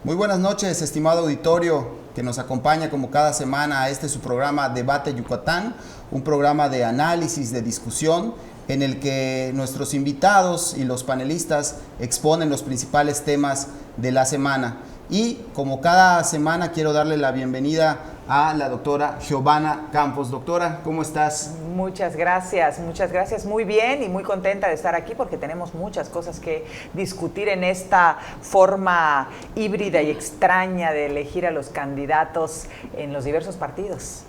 Muy buenas noches, estimado auditorio que nos acompaña como cada semana a su programa Debate Yucatán, un programa de análisis, de discusión, en el que nuestros invitados y los panelistas exponen los principales temas de la semana. Y como cada semana quiero darle la bienvenida a la doctora Giovanna Campos. Doctora, ¿cómo estás? Muchas gracias, muy bien y muy contenta de estar aquí porque tenemos muchas cosas que discutir en esta forma híbrida y extraña de elegir a los candidatos en los diversos partidos.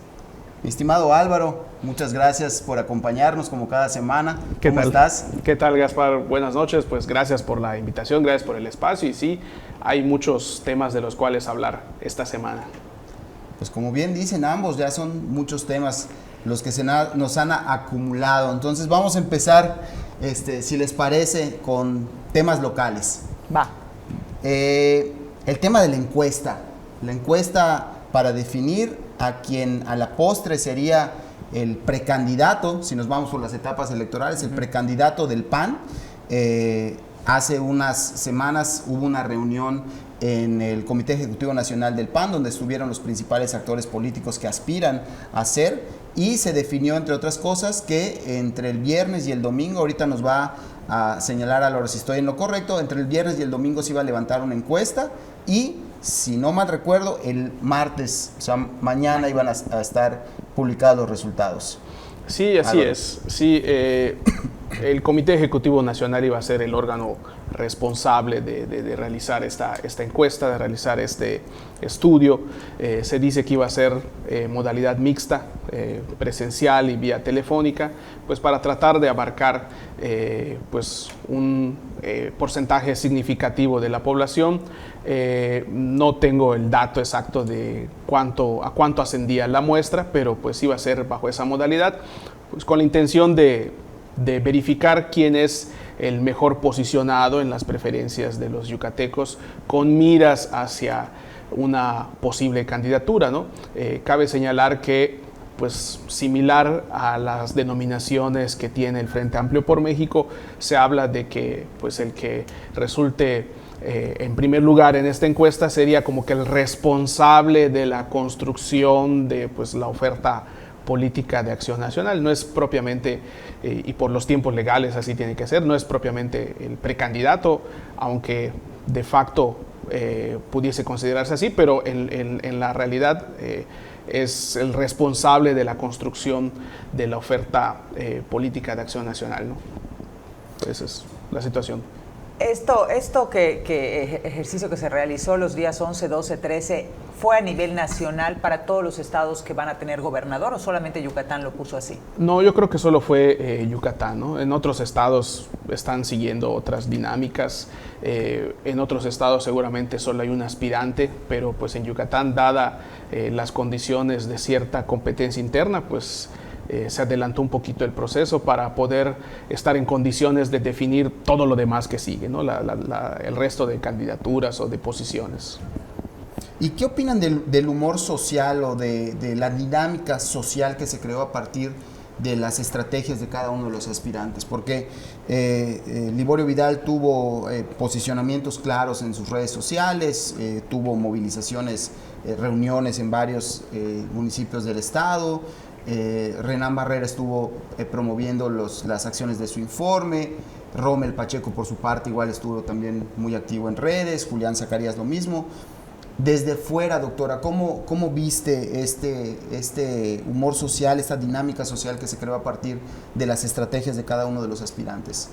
Mi estimado Álvaro, muchas gracias por acompañarnos como cada semana. ¿Cómo estás? ¿Qué tal, Gaspar? Buenas noches, pues gracias por la invitación, gracias por el espacio y sí, hay muchos temas de los cuales hablar esta semana. Pues como bien dicen ambos, ya son muchos temas los que nos han acumulado. Entonces vamos a empezar, si les parece, con temas locales. Va. El tema de la encuesta para definir a quien a la postre sería el precandidato, si nos vamos por las etapas electorales, el precandidato del PAN. Hace unas semanas hubo una reunión en el Comité Ejecutivo Nacional del PAN, donde estuvieron los principales actores políticos que aspiran a ser, y se definió, entre otras cosas, que entre el viernes y el domingo, ahorita nos va a señalar Álvaro si estoy en lo correcto, entre el viernes y el domingo se iba a levantar una encuesta y, si no mal recuerdo, el martes, o sea, mañana iban a estar publicados los resultados. Sí, así es. Sí, el Comité Ejecutivo Nacional iba a ser el órgano responsable de realizar esta encuesta, de realizar este estudio. Se dice que iba a ser modalidad mixta, presencial y vía telefónica, pues para tratar de abarcar pues un porcentaje significativo de la población. No tengo el dato exacto de a cuánto ascendía la muestra, pero pues iba a ser bajo esa modalidad, pues con la intención de verificar quién es el mejor posicionado en las preferencias de los yucatecos con miras hacia una posible candidatura, ¿no? Cabe señalar que, pues, similar a las denominaciones que tiene el Frente Amplio por México, se habla de que, pues, el que resulte en primer lugar en esta encuesta sería como que el responsable de la construcción de, pues, la oferta política de Acción Nacional. No es propiamente, y por los tiempos legales así tiene que ser, no es propiamente el precandidato, aunque de facto pudiese considerarse así, pero en la realidad es el responsable de la construcción de la oferta política de Acción Nacional, ¿no? Esa es la situación. Esto ejercicio que se realizó los días 11, 12, 13, ¿fue a nivel nacional para todos los estados que van a tener gobernador o solamente Yucatán lo puso así? No, yo creo que solo fue Yucatán, ¿no? En otros estados están siguiendo otras dinámicas. En otros estados seguramente solo hay un aspirante, pero pues en Yucatán, dada las condiciones de cierta competencia interna, pues se adelantó un poquito el proceso para poder estar en condiciones de definir todo lo demás que sigue, ¿no? El resto de candidaturas o de posiciones. ¿Y qué opinan del humor social o de la dinámica social que se creó a partir de las estrategias de cada uno de los aspirantes? Porque Liborio Vidal tuvo posicionamientos claros en sus redes sociales, tuvo movilizaciones, reuniones en varios municipios del estado. Renán Barrera estuvo promoviendo las acciones de su informe. Rommel Pacheco, por su parte, igual estuvo también muy activo en redes. Julián Zacarías lo mismo. Desde fuera, doctora, ¿cómo viste este humor social, esta dinámica social que se creó a partir de las estrategias de cada uno de los aspirantes?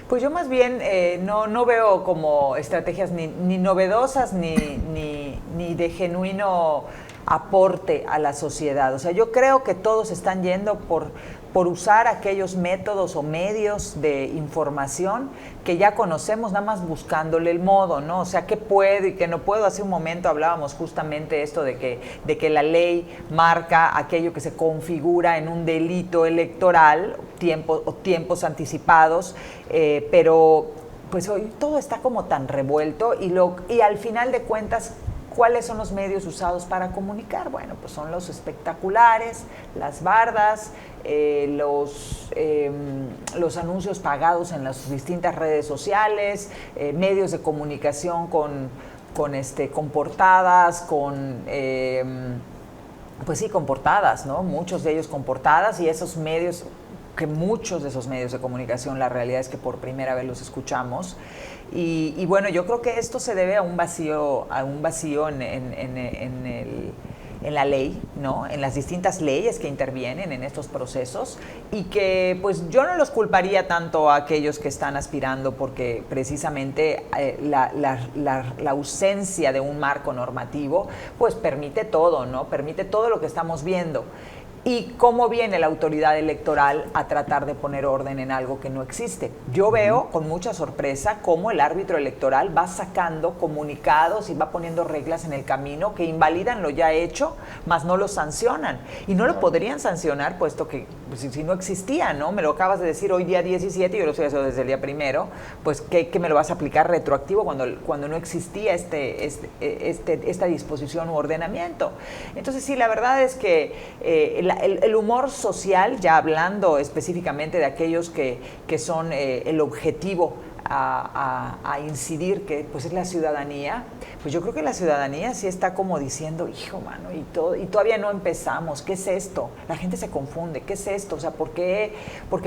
Pues yo más bien no veo como estrategias ni novedosas ni de genuino aporte a la sociedad. O sea, yo creo que todos están yendo por usar aquellos métodos o medios de información que ya conocemos, nada más buscándole el modo, ¿no? O sea, qué puedo y qué no puedo. Hace un momento hablábamos justamente esto de que la ley marca aquello que se configura en un delito electoral, tiempos anticipados, pero pues hoy todo está como tan revuelto y al final de cuentas, ¿cuáles son los medios usados para comunicar? Bueno, pues son los espectaculares, las bardas, los anuncios pagados en las distintas redes sociales, medios de comunicación con portadas, pues sí, con portadas, ¿no? Muchos de ellos con portadas, y esos medios, que muchos de esos medios de comunicación, la realidad es que por primera vez los escuchamos. Y bueno, yo creo que esto se debe a un vacío en la ley, ¿no? En las distintas leyes que intervienen en estos procesos, y que pues yo no los culparía tanto a aquellos que están aspirando, porque precisamente la ausencia de un marco normativo pues permite todo, ¿no? Permite todo lo que estamos viendo. Y cómo viene la autoridad electoral a tratar de poner orden en algo que no existe. Yo veo con mucha sorpresa cómo el árbitro electoral va sacando comunicados y va poniendo reglas en el camino que invalidan lo ya hecho, mas no lo sancionan. Y no lo podrían sancionar, puesto que pues, si no existía, ¿no? Me lo acabas de decir hoy día 17, yo lo estoy haciendo desde el día 1, pues ¿qué me lo vas a aplicar retroactivo cuando no existía esta disposición u ordenamiento? Entonces sí, la verdad es que el humor social, ya hablando específicamente de aquellos que son el objetivo a incidir, que pues es la ciudadanía, pues yo creo que la ciudadanía sí está como diciendo, hijo, mano, y todavía no empezamos, ¿qué es esto? La gente se confunde, ¿qué es esto? O sea, ¿por qué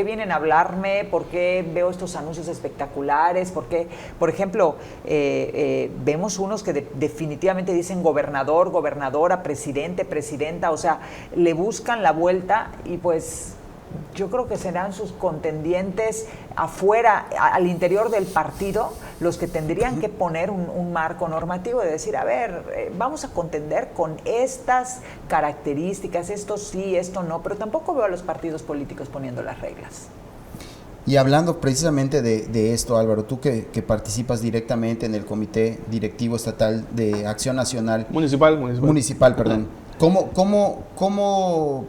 vienen a hablarme? ¿Por qué veo estos anuncios espectaculares? ¿Por qué, por ejemplo, vemos unos que definitivamente dicen gobernador, gobernadora, presidente, presidenta, o sea, le buscan la vuelta, y pues yo creo que serán sus contendientes afuera, al interior del partido, los que tendrían que poner un marco normativo de decir, a ver, vamos a contender con estas características, esto sí, esto no, pero tampoco veo a los partidos políticos poniendo las reglas. Y hablando precisamente de esto, Álvaro, tú que participas directamente en el Comité Directivo Estatal de Acción Nacional. Municipal, perdón. ¿Cómo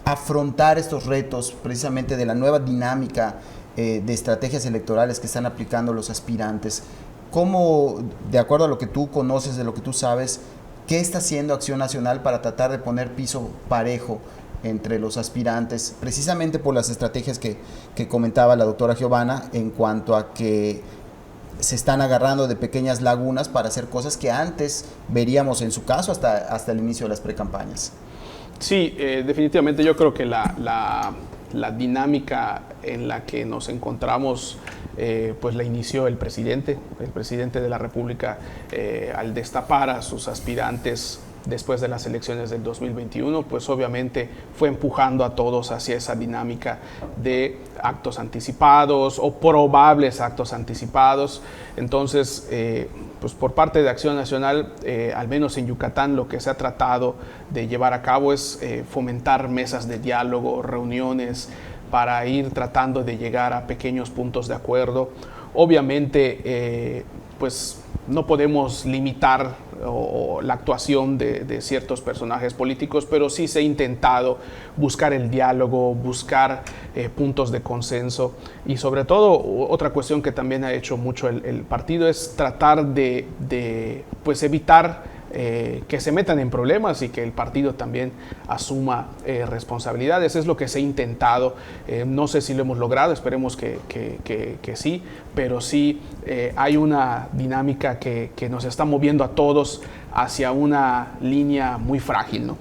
afrontar estos retos precisamente de la nueva dinámica de estrategias electorales que están aplicando los aspirantes? ¿Cómo, de acuerdo a lo que tú conoces, de lo que tú sabes, qué está haciendo Acción Nacional para tratar de poner piso parejo entre los aspirantes, precisamente por las estrategias que comentaba la doctora Giovanna, en cuanto a que se están agarrando de pequeñas lagunas para hacer cosas que antes veríamos, en su caso, hasta el inicio de las precampañas? Sí, definitivamente yo creo que la dinámica en la que nos encontramos pues la inició el presidente de la República al destapar a sus aspirantes después de las elecciones del 2021, pues obviamente fue empujando a todos hacia esa dinámica de actos anticipados o probables actos anticipados. Entonces, pues por parte de Acción Nacional, al menos en Yucatán, lo que se ha tratado de llevar a cabo es fomentar mesas de diálogo, reuniones, para ir tratando de llegar a pequeños puntos de acuerdo. Obviamente, pues no podemos limitar la actuación de ciertos personajes políticos, pero sí se ha intentado buscar el diálogo, buscar puntos de consenso, y sobre todo otra cuestión que también ha hecho mucho el partido es tratar de pues evitar que se metan en problemas y que el partido también asuma responsabilidades. Es lo que se ha intentado. No sé si lo hemos logrado, esperemos que sí, pero sí hay una dinámica que nos está moviendo a todos hacia una línea muy frágil, ¿no?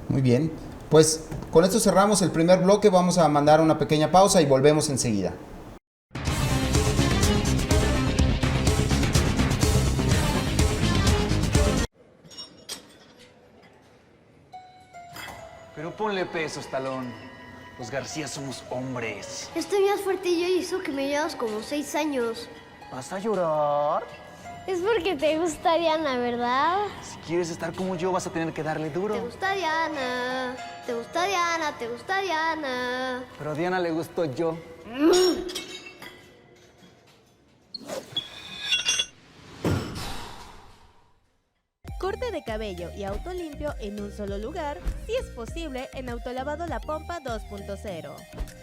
Muy bien, pues con esto cerramos el primer bloque. Vamos a mandar una pequeña pausa y volvemos enseguida. Pero ponle pesos, Talón. Los García somos hombres. Estoy más fuerte yo y eso que me llevas como 6 años. ¿Vas a llorar? Es porque te gusta Diana, ¿verdad? Si quieres estar como yo, vas a tener que darle duro. Te gusta Diana, te gusta Diana, te gusta Diana. Pero a Diana le gustó yo. Corte de cabello y auto limpio en un solo lugar, si es posible, en Autolavado La Pompa 2.0.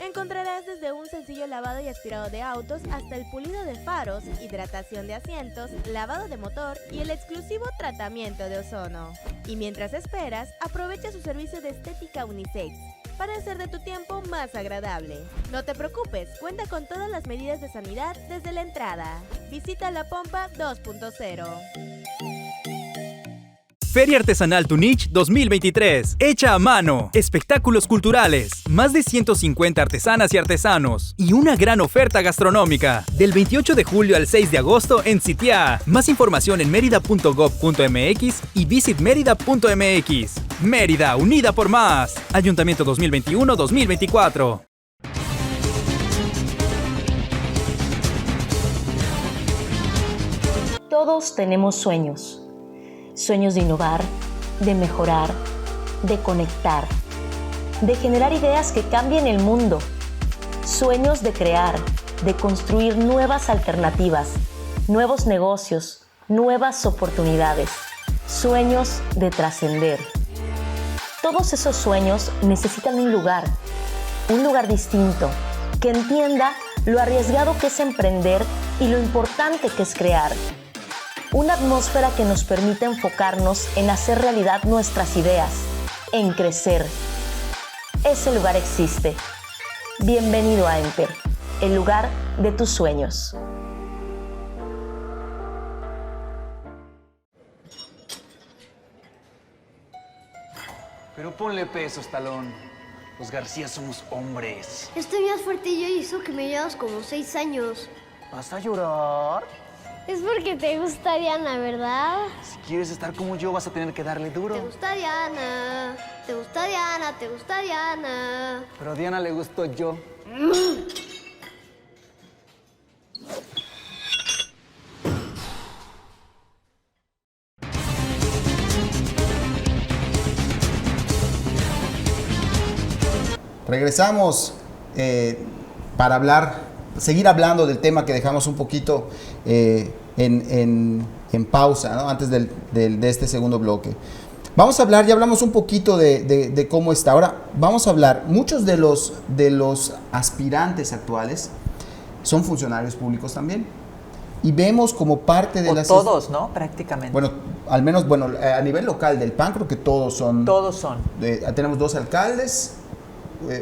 Encontrarás desde un sencillo lavado y aspirado de autos hasta el pulido de faros, hidratación de asientos, lavado de motor y el exclusivo tratamiento de ozono. Y mientras esperas, aprovecha su servicio de estética unisex. para hacer de tu tiempo más agradable. No te preocupes, cuenta con todas las medidas de sanidad desde la entrada. Visita La Pompa 2.0. Feria Artesanal Tunich 2023. Hecha a mano. Espectáculos culturales. Más de 150 artesanas y artesanos. Y una gran oferta gastronómica. Del 28 de julio al 6 de agosto en Sitiá. Más información en merida.gov.mx y visitmerida.mx. Mérida, unida por más. Ayuntamiento 2021-2024. Todos tenemos sueños. Sueños de innovar, de mejorar, de conectar, de generar ideas que cambien el mundo. Sueños de crear, de construir nuevas alternativas, nuevos negocios, nuevas oportunidades. Sueños de trascender. Todos esos sueños necesitan un lugar distinto, que entienda lo arriesgado que es emprender y lo importante que es crear. Una atmósfera que nos permita enfocarnos en hacer realidad nuestras ideas, en crecer. Ese lugar existe. Bienvenido a Enter, el lugar de tus sueños. Pero ponle pesos, Talón. Los García somos hombres. Estoy más fuerte yo y eso que me llevas como 6 años. ¿Vas a llorar? Es porque te gusta Diana, ¿verdad? Si quieres estar como yo, vas a tener que darle duro. Te gusta Diana, te gusta Diana, te gusta Diana. Pero a Diana le gustó yo. Regresamos para seguir hablando del tema que dejamos un poquito en pausa, ¿no? Antes de este segundo bloque. Vamos a hablar, ya hablamos un poquito de cómo está. Ahora vamos a hablar, muchos de los aspirantes actuales son funcionarios públicos también. Y vemos como parte de todos, ¿no? Prácticamente. Bueno, al menos, a nivel local del PAN creo que todos son. Todos son. Tenemos 2 alcaldes,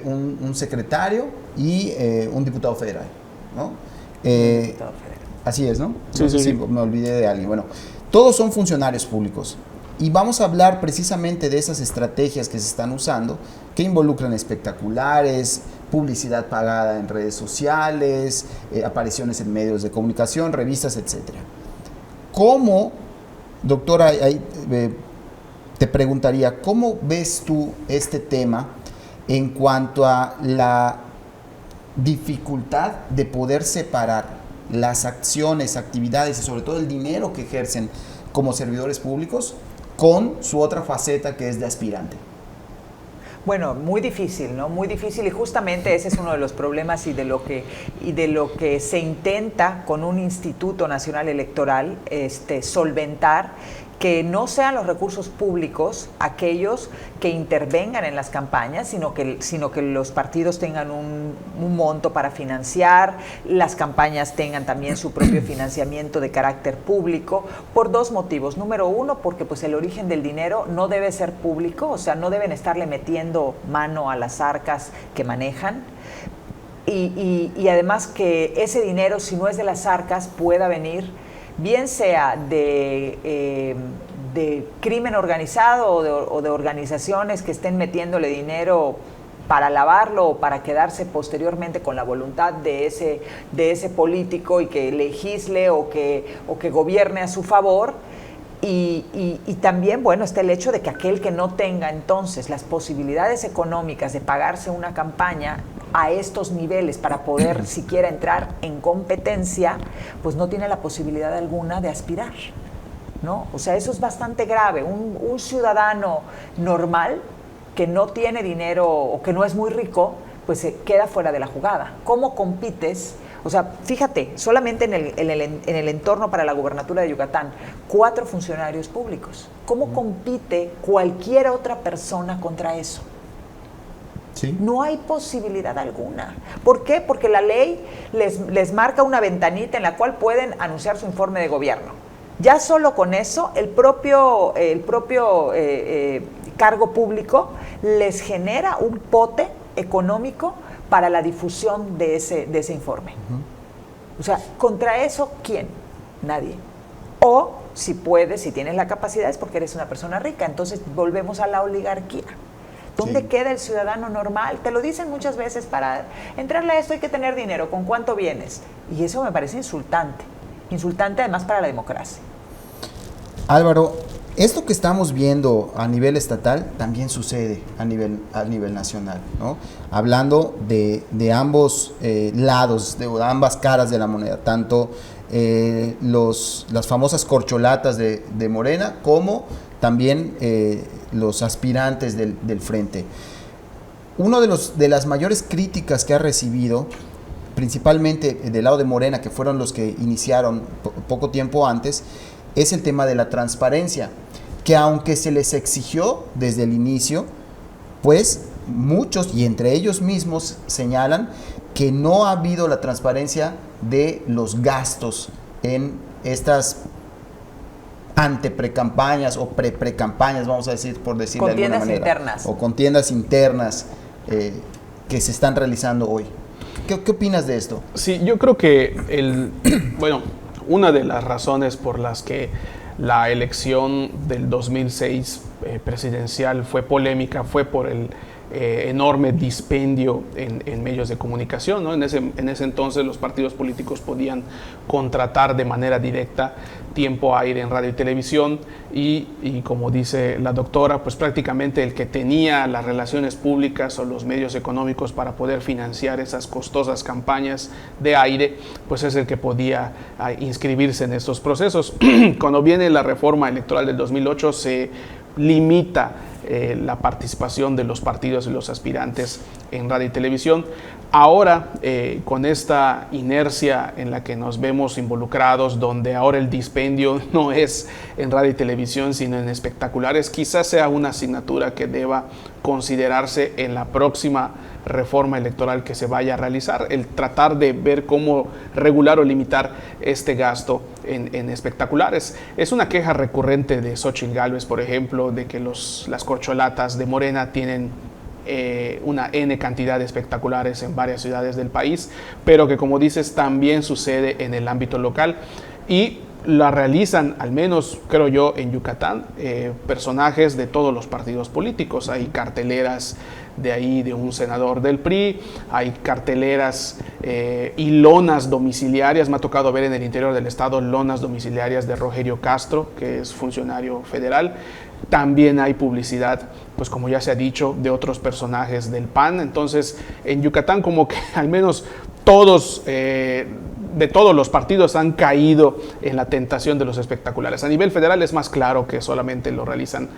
un secretario y un diputado federal, ¿no? Diputado federal. Así es, ¿no? Sí, No sé sí. si me olvidé de alguien. Bueno, todos son funcionarios públicos. Y vamos a hablar precisamente de esas estrategias que se están usando, que involucran espectaculares, publicidad pagada en redes sociales, apariciones en medios de comunicación, revistas, etc. ¿Cómo, doctora, te preguntaría, cómo ves tú este tema en cuanto a la dificultad de poder separar las acciones, actividades y sobre todo el dinero que ejercen como servidores públicos con su otra faceta que es de aspirante? Bueno, muy difícil, ¿no? Muy difícil, y justamente ese es uno de los problemas y de lo que se intenta con un Instituto Nacional Electoral solventar, que no sean los recursos públicos aquellos que intervengan en las campañas, sino que los partidos tengan un monto para financiar, las campañas tengan también su propio financiamiento de carácter público, por 2 motivos. Número 1, porque pues el origen del dinero no debe ser público, o sea, no deben estarle metiendo mano a las arcas que manejan. Y además que ese dinero, si no es de las arcas, pueda venir bien sea de crimen organizado o de organizaciones que estén metiéndole dinero para lavarlo o para quedarse posteriormente con la voluntad de ese político y que legisle o que gobierne a su favor. Y también, bueno, está el hecho de que aquel que no tenga entonces las posibilidades económicas de pagarse una campaña a estos niveles para poder siquiera entrar en competencia, pues no tiene la posibilidad alguna de aspirar, ¿no? O sea, eso es bastante grave. Un ciudadano normal que no tiene dinero o que no es muy rico, pues se queda fuera de la jugada. ¿Cómo compites? O sea, fíjate, solamente en el entorno para la gubernatura de Yucatán, 4 funcionarios públicos. ¿Cómo compite cualquier otra persona contra eso? ¿Sí? No hay posibilidad alguna. ¿Por qué? Porque la ley les marca una ventanita en la cual pueden anunciar su informe de gobierno. Ya solo con eso, el propio cargo público les genera un pote económico para la difusión de ese informe. O sea, contra eso, ¿quién? Nadie. O, si puedes, si tienes la capacidad, es porque eres una persona rica. Entonces, volvemos a la oligarquía. ¿Dónde queda el ciudadano normal? Te lo dicen muchas veces, para entrarle a esto hay que tener dinero. ¿Con cuánto vienes? Y eso me parece insultante. Insultante además para la democracia. Álvaro, esto que estamos viendo a nivel estatal también sucede a nivel nacional, ¿no? Hablando de ambos lados, de ambas caras de la moneda, tanto las famosas corcholatas de Morena como también los aspirantes del frente. Uno de las mayores críticas que ha recibido, principalmente del lado de Morena, que fueron los que iniciaron poco tiempo antes, es el tema de la transparencia, que aunque se les exigió desde el inicio, pues muchos, y entre ellos mismos, señalan que no ha habido la transparencia de los gastos en estas ante-precampañas o pre-precampañas, vamos a decir, por decirlo de alguna manera. Internas. O contiendas internas que se están realizando hoy. ¿Qué opinas de esto? Sí, yo creo que una de las razones por las que la elección del 2006 presidencial fue polémica fue por el enorme dispendio en medios de comunicación, ¿no? En ese entonces los partidos políticos podían contratar de manera directa tiempo aire en radio y televisión y como dice la doctora, pues prácticamente el que tenía las relaciones públicas o los medios económicos para poder financiar esas costosas campañas de aire, pues es el que podía inscribirse en estos procesos. Cuando viene la reforma electoral del 2008 se limita la participación de los partidos y los aspirantes en radio y televisión. Ahora, con esta inercia en la que nos vemos involucrados, donde ahora el dispendio no es en radio y televisión, sino en espectaculares, quizás sea una asignatura que deba considerarse en la próxima reforma electoral que se vaya a realizar, el tratar de ver cómo regular o limitar este gasto en espectaculares. Es una queja recurrente de Xóchitl Gálvez, por ejemplo, de que las corcholatas de Morena tienen una N cantidad de espectaculares en varias ciudades del país, pero que, como dices, también sucede en el ámbito local y la realizan, al menos creo yo, en Yucatán, personajes de todos los partidos políticos. Hay carteleras de un senador del PRI, hay carteleras y lonas domiciliarias. Me ha tocado ver en el interior del estado lonas domiciliarias de Rogelio Castro, que es funcionario federal. También hay publicidad, pues como ya se ha dicho, de otros personajes del PAN. Entonces, en Yucatán como que al menos todos de todos los partidos han caído en la tentación de los espectaculares. A nivel federal es más claro que solamente lo realizan,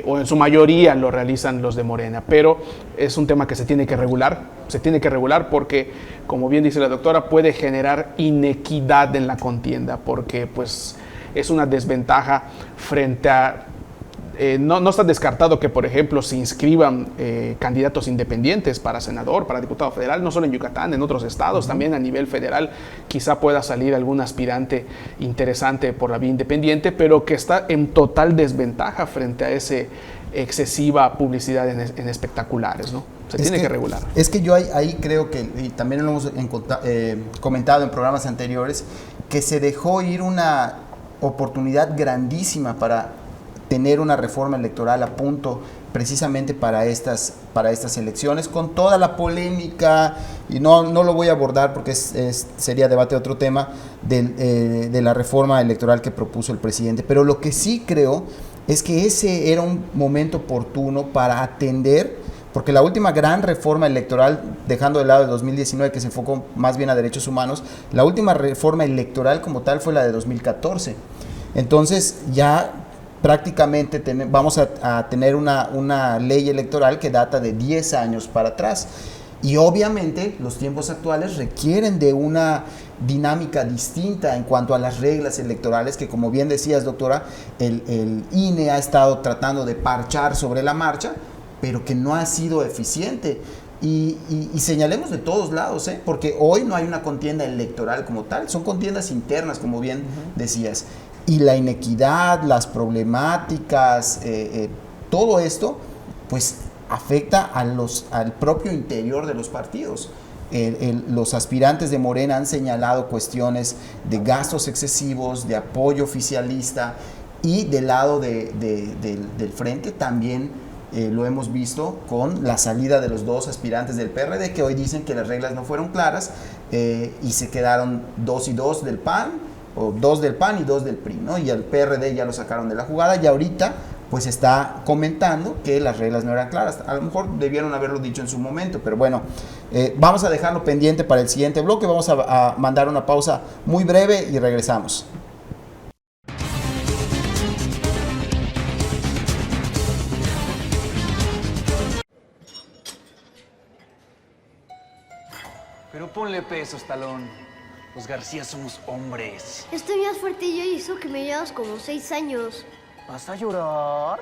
o en su mayoría lo realizan los de Morena, pero es un tema que se tiene que regular porque, como bien dice la doctora, puede generar inequidad en la contienda, porque pues es una desventaja frente a... No está descartado que, por ejemplo, se inscriban candidatos independientes para senador, para diputado federal, no solo en Yucatán, en otros estados, también a nivel federal quizá pueda salir algún aspirante interesante por la vía independiente, pero que está en total desventaja frente a esa excesiva publicidad en espectaculares, ¿no? Se tiene que regular. Es que yo ahí creo que, y también lo hemos comentado en programas anteriores, que se dejó ir una oportunidad grandísima para tener una reforma electoral a punto precisamente para estas elecciones, con toda la polémica, y no lo voy a abordar porque sería debate de otro tema, de la reforma electoral que propuso el presidente. Pero lo que sí creo es que ese era un momento oportuno para atender, porque la última gran reforma electoral, dejando de lado el 2019 que se enfocó más bien a derechos humanos, la última reforma electoral como tal fue la de 2014. Entonces ya prácticamente vamos a tener una ley electoral que data de 10 años para atrás. Y obviamente los tiempos actuales requieren de una dinámica distinta en cuanto a las reglas electorales que, como bien decías, doctora, el INE ha estado tratando de parchar sobre la marcha, pero que no ha sido eficiente. Y señalemos de todos lados, porque hoy no hay una contienda electoral como tal, son contiendas internas, como bien decías. y la inequidad, las problemáticas, todo esto, pues afecta al propio interior de los partidos. Los aspirantes de Morena han señalado cuestiones de gastos excesivos, de apoyo oficialista, y del lado del frente también lo hemos visto con la salida de los dos aspirantes del PRD, que hoy dicen que las reglas no fueron claras y se quedaron 2 y 2 del PAN, o 2 del PAN y 2 del PRI, ¿no? Y al PRD ya lo sacaron de la jugada, y ahorita pues está comentando que las reglas no eran claras. A lo mejor debieron haberlo dicho en su momento, pero bueno, vamos a dejarlo pendiente para el siguiente bloque. Vamos a mandar una pausa muy breve y regresamos. Pero ponle pesos, Talón. Los García somos hombres. Estoy más fuerte yo y eso que me llevas como 6 años. ¿Vas a llorar?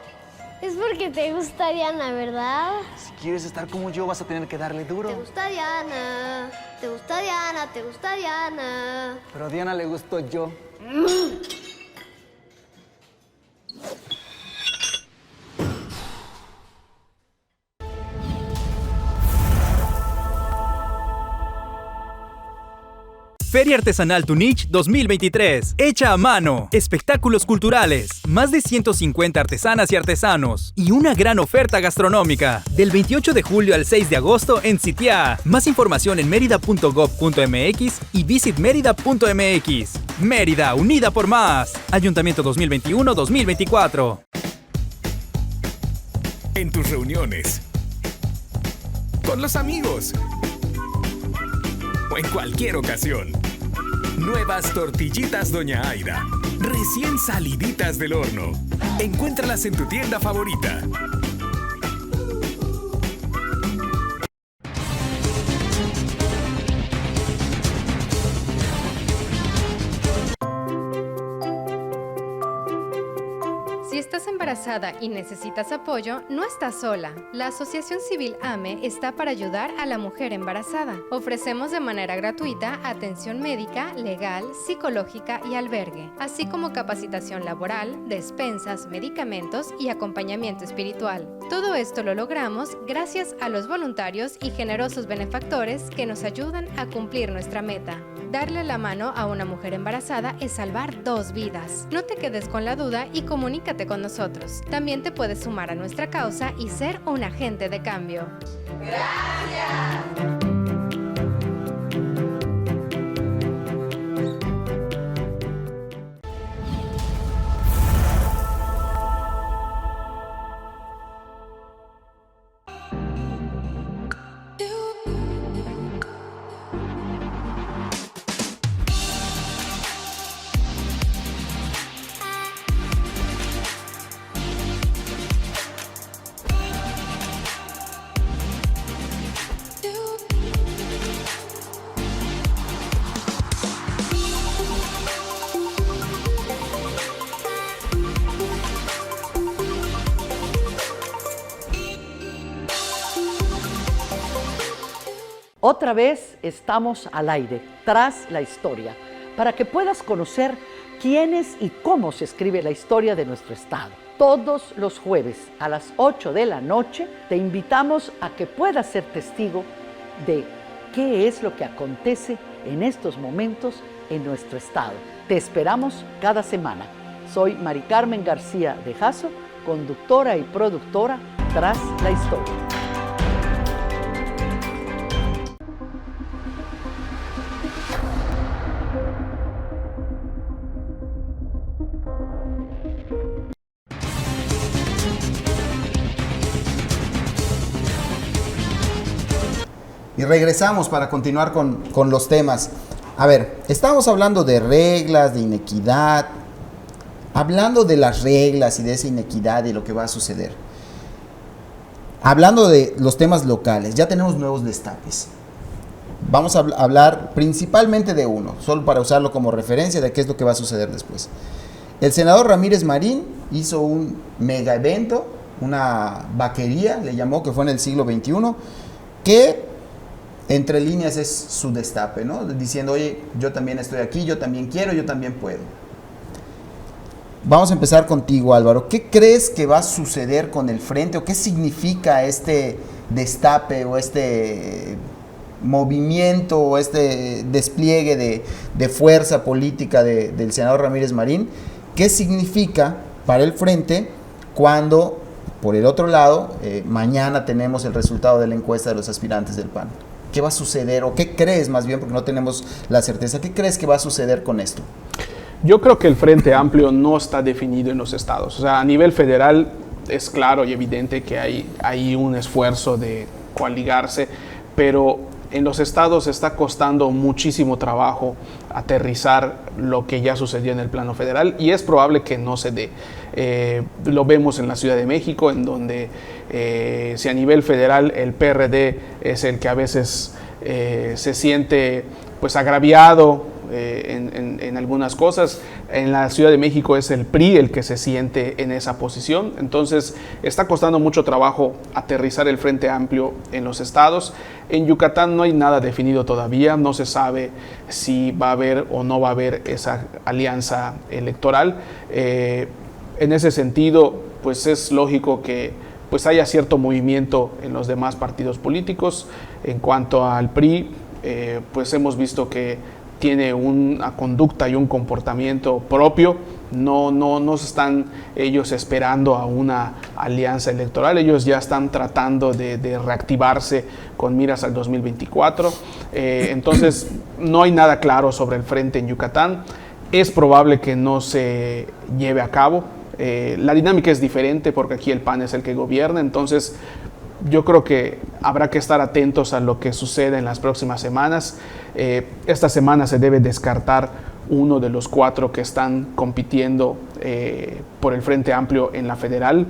Es porque te gusta Diana, ¿verdad? Si quieres estar como yo, vas a tener que darle duro. Te gusta Diana, te gusta Diana, te gusta Diana. Pero a Diana le gustó yo. Feria Artesanal Tunich 2023. Hecha a mano. Espectáculos culturales. Más de 150 artesanas y artesanos. Y una gran oferta gastronómica. Del 28 de julio al 6 de agosto en Sitiá. Más información en merida.gov.mx y visitmerida.mx. Mérida, unida por más. Ayuntamiento 2021-2024. En tus reuniones. Con los amigos. O en cualquier ocasión. Nuevas tortillitas Doña Aida, recién saliditas del horno. Encuéntralas en tu tienda favorita. Si estás embarazada y necesitas apoyo, no estás sola. La Asociación Civil AME está para ayudar a la mujer embarazada. Ofrecemos de manera gratuita atención médica, legal, psicológica y albergue, así como capacitación laboral, despensas, medicamentos y acompañamiento espiritual. Todo esto lo logramos gracias a los voluntarios y generosos benefactores que nos ayudan a cumplir nuestra meta. Darle la mano a una mujer embarazada es salvar 2 vidas. No te quedes con la duda y comunícate con nosotros. También te puedes sumar a nuestra causa y ser un agente de cambio. ¡Gracias! Otra vez estamos al aire, tras la historia, para que puedas conocer quién es y cómo se escribe la historia de nuestro estado. Todos los jueves a las 8 de la noche te invitamos a que puedas ser testigo de qué es lo que acontece en estos momentos en nuestro estado. Te esperamos cada semana. Soy Mari Carmen García de Jasso, conductora y productora Tras la Historia. Y regresamos para continuar con los temas. A ver, estamos hablando de reglas, de inequidad, hablando de las reglas y de esa inequidad y lo que va a suceder. Hablando de los temas locales, ya tenemos nuevos destapes. Vamos a hablar principalmente de uno, solo para usarlo como referencia de qué es lo que va a suceder después. El senador Ramírez Marín hizo un mega evento, una vaquería, le llamó, que fue en el siglo XXI, que entre líneas es su destape, ¿no? Diciendo, oye, yo también estoy aquí, yo también quiero, yo también puedo. Vamos a empezar contigo, Álvaro. ¿Qué crees que va a suceder con el Frente o qué significa este destape o este movimiento o este despliegue de fuerza política del senador Ramírez Marín? ¿Qué significa para el Frente cuando, por el otro lado, mañana tenemos el resultado de la encuesta de los aspirantes del PAN? ¿Qué va a suceder o qué crees más bien, porque no tenemos la certeza, qué crees que va a suceder con esto? Yo creo que el Frente Amplio no está definido en los estados. O sea, a nivel federal es claro y evidente que hay un esfuerzo de coaligarse, pero en los estados está costando muchísimo trabajo aterrizar lo que ya sucedió en el plano federal y es probable que no se dé. Lo vemos en la Ciudad de México, en donde si a nivel federal el PRD es el que a veces se siente pues agraviado en algunas cosas, en la Ciudad de México es el PRI el que se siente en esa posición. Entonces está costando mucho trabajo aterrizar el Frente Amplio en los estados. En Yucatán no hay nada definido todavía, no se sabe si va a haber o no va a haber esa alianza electoral. En ese sentido, pues es lógico que pues haya cierto movimiento en los demás partidos políticos. En cuanto al PRI, pues hemos visto que tiene una conducta y un comportamiento propio, no están ellos esperando a una alianza electoral, ellos ya están tratando de reactivarse con miras al 2024, entonces no hay nada claro sobre el Frente en Yucatán, es probable que no se lleve a cabo, la dinámica es diferente porque aquí el PAN es el que gobierna, entonces yo creo que habrá que estar atentos a lo que sucede en las próximas semanas. Esta semana se debe descartar uno de los 4 que están compitiendo por el Frente Amplio en la federal.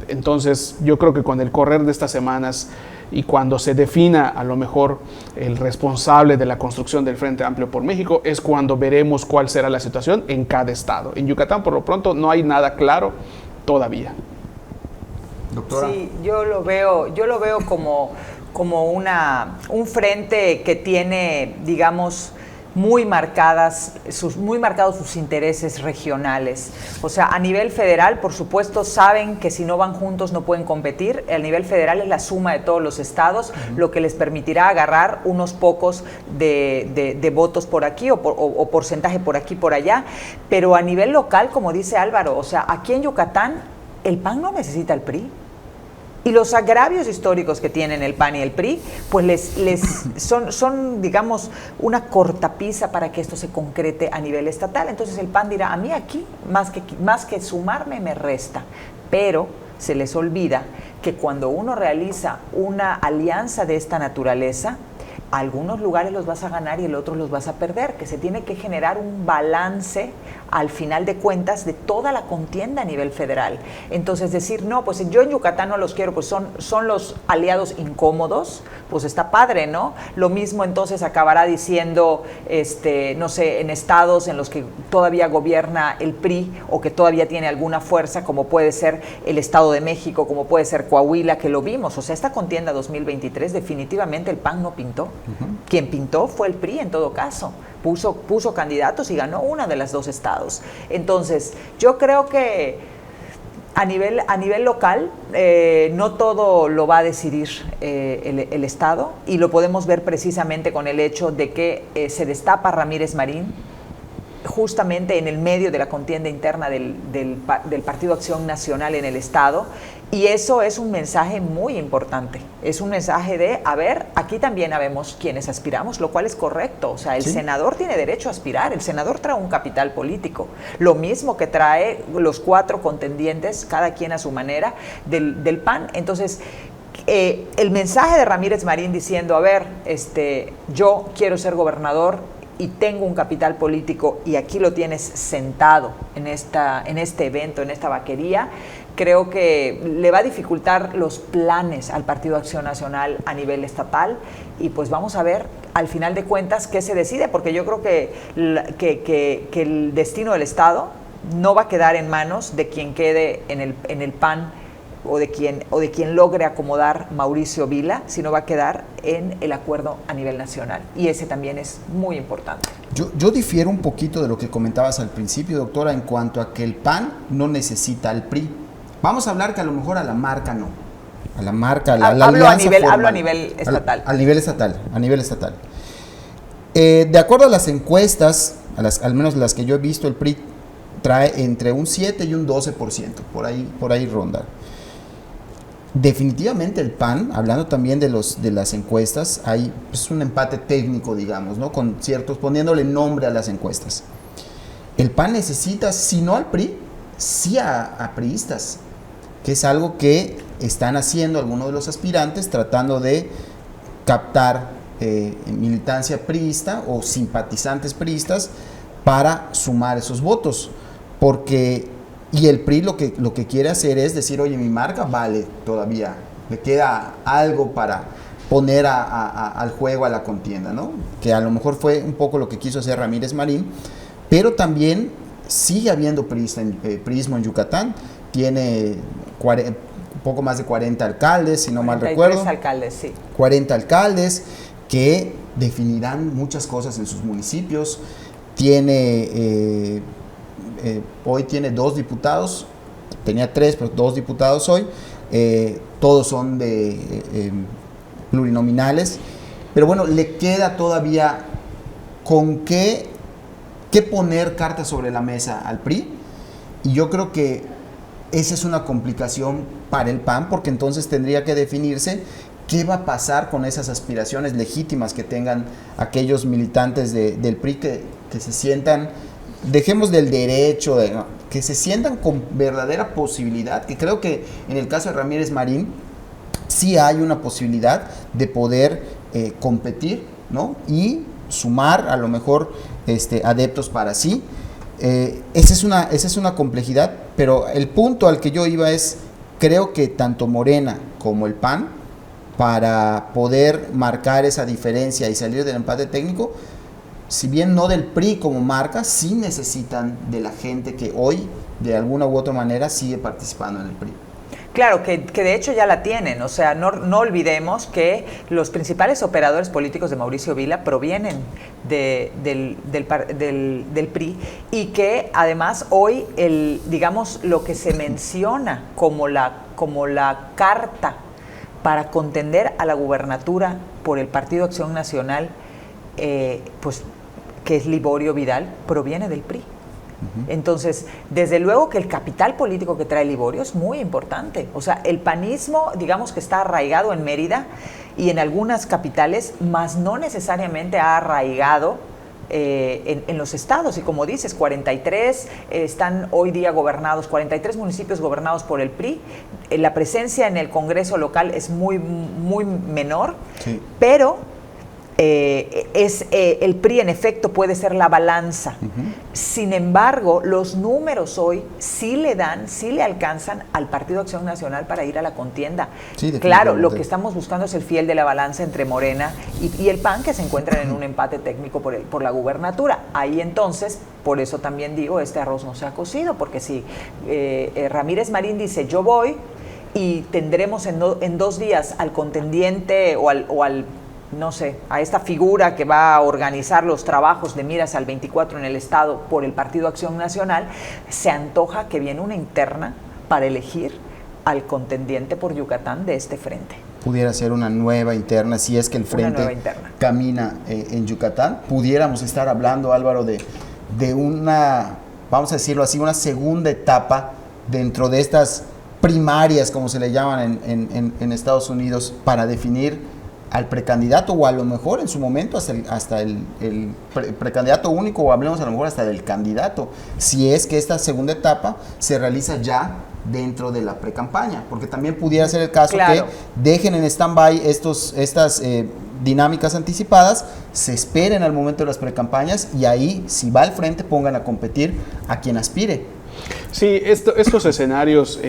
Entonces yo creo que con el correr de estas semanas y cuando se defina a lo mejor el responsable de la construcción del Frente Amplio por México es cuando veremos cuál será la situación en cada estado. En Yucatán por lo pronto no hay nada claro todavía. Doctora. Sí, yo lo veo como un frente que tiene, digamos, muy marcados sus intereses regionales. O sea, a nivel federal, por supuesto, saben que si no van juntos no pueden competir. A nivel federal es la suma de todos los estados, lo que les permitirá agarrar unos pocos de votos por aquí o porcentaje por aquí por allá. Pero a nivel local, como dice Álvaro, o sea, aquí en Yucatán el PAN no necesita el PRI. Y los agravios históricos que tienen el PAN y el PRI, pues son, digamos, una cortapisa para que esto se concrete a nivel estatal. Entonces el PAN dirá, a mí aquí, más que sumarme, me resta. Pero se les olvida que cuando uno realiza una alianza de esta naturaleza, algunos lugares los vas a ganar y el otro los vas a perder, que se tiene que generar un balance al final de cuentas de toda la contienda a nivel federal. Entonces decir, no, pues yo en Yucatán no los quiero, pues son los aliados incómodos, pues está padre, ¿no? Lo mismo entonces acabará diciendo, no sé, en estados en los que todavía gobierna el PRI o que todavía tiene alguna fuerza, como puede ser el Estado de México, como puede ser Coahuila, que lo vimos. O sea, esta contienda 2023 definitivamente el PAN no pintó. Quien pintó fue el PRI en todo caso, puso candidatos y ganó una de las 2 estados. Entonces, yo creo que a nivel local no todo lo va a decidir el Estado y lo podemos ver precisamente con el hecho de que se destapa Ramírez Marín justamente en el medio de la contienda interna del Partido Acción Nacional en el Estado. Y eso es un mensaje muy importante, es un mensaje de, a ver, aquí también habemos quienes aspiramos, lo cual es correcto, o sea, el senador tiene derecho a aspirar, el senador trae un capital político, lo mismo que trae los 4 contendientes, cada quien a su manera, del PAN. Entonces, el mensaje de Ramírez Marín diciendo, a ver, yo quiero ser gobernador y tengo un capital político y aquí lo tienes sentado en este evento, en esta vaquería, creo que le va a dificultar los planes al Partido Acción Nacional a nivel estatal y pues vamos a ver al final de cuentas qué se decide, porque yo creo que el destino del Estado no va a quedar en manos de quien quede en el PAN o de quien logre acomodar Mauricio Vila, sino va a quedar en el acuerdo a nivel nacional y ese también es muy importante. Yo difiero un poquito de lo que comentabas al principio, doctora, en cuanto a que el PAN no necesita al PRI. Vamos a hablar que a lo mejor a la marca no. A la marca, a la hablo alianza a nivel estatal. A nivel estatal. De acuerdo a las encuestas, al menos las que yo he visto, el PRI trae entre un 7 y un 12%, por ahí ronda. Definitivamente el PAN, hablando también de las encuestas, hay un empate técnico, digamos, ¿no? Con ciertos, poniéndole nombre a las encuestas. El PAN necesita, si no al PRI, sí a priistas, que es algo que están haciendo algunos de los aspirantes, tratando de captar militancia priista o simpatizantes priistas para sumar esos votos, y el PRI lo que quiere hacer es decir, oye, mi marca vale todavía, le queda algo para poner al juego, a la contienda, ¿no? Que a lo mejor fue un poco lo que quiso hacer Ramírez Marín, pero también sigue habiendo priismo en Yucatán, tiene un poco más de 40 alcaldes, si no mal recuerdo. 43 alcaldes, sí. 40 alcaldes que definirán muchas cosas en sus municipios. Hoy tiene 2 diputados, tenía 3, pero 2 diputados hoy, todos son plurinominales, pero bueno, le queda todavía con qué poner cartas sobre la mesa al PRI, y yo creo que esa es una complicación para el PAN, porque entonces tendría que definirse qué va a pasar con esas aspiraciones legítimas que tengan aquellos militantes del PRI que se sientan, dejemos del derecho, que se sientan con verdadera posibilidad, que creo que en el caso de Ramírez Marín sí hay una posibilidad de poder competir, ¿no? Y sumar a lo mejor adeptos para sí. Esa es una complejidad, pero el punto al que yo iba es, creo que tanto Morena como el PAN, para poder marcar esa diferencia y salir del empate técnico, si bien no del PRI como marca, sí necesitan de la gente que hoy, de alguna u otra manera, sigue participando en el PRI. Claro, que de hecho ya la tienen, o sea, no olvidemos que los principales operadores políticos de Mauricio Vila provienen del PRI, y que además hoy digamos lo que se menciona como la carta para contender a la gubernatura por el Partido Acción Nacional, pues que es Liborio Vidal, proviene del PRI. Entonces, desde luego que el capital político que trae Liborio es muy importante. O sea, el panismo, digamos que está arraigado en Mérida y en algunas capitales, más no necesariamente ha arraigado en los estados. Y como dices, 43 están hoy día gobernados, 43 municipios gobernados por el PRI. La presencia en el Congreso local es muy menor, sí. Pero el PRI en efecto puede ser la balanza. Sin embargo, los números hoy sí le alcanzan al Partido Acción Nacional para ir a la contienda. Sí, claro, lo que estamos buscando es el fiel de la balanza entre Morena y el PAN, que se encuentran en un empate técnico por la gubernatura. Ahí entonces, por eso también digo, este arroz no se ha cocido, porque si Ramírez Marín dice yo voy y tendremos en 2 días al contendiente o al no sé, a esta figura que va a organizar los trabajos de miras al 24 en el Estado por el Partido Acción Nacional, se antoja que viene una interna para elegir al contendiente por Yucatán de este frente. Pudiera ser una nueva interna, si es que el frente camina en Yucatán. Pudiéramos estar hablando, Álvaro, de una, vamos a decirlo así, una segunda etapa dentro de estas primarias, como se le llaman en Estados Unidos, para definir al precandidato, o a lo mejor en su momento hasta el precandidato único, o hablemos a lo mejor hasta del candidato, si es que esta segunda etapa se realiza ya dentro de la precampaña, porque también pudiera ser el caso, claro, que dejen en stand-by estas dinámicas anticipadas, se esperen al momento de las precampañas, y ahí, si va al frente, pongan a competir a quien aspire. Sí, estos escenarios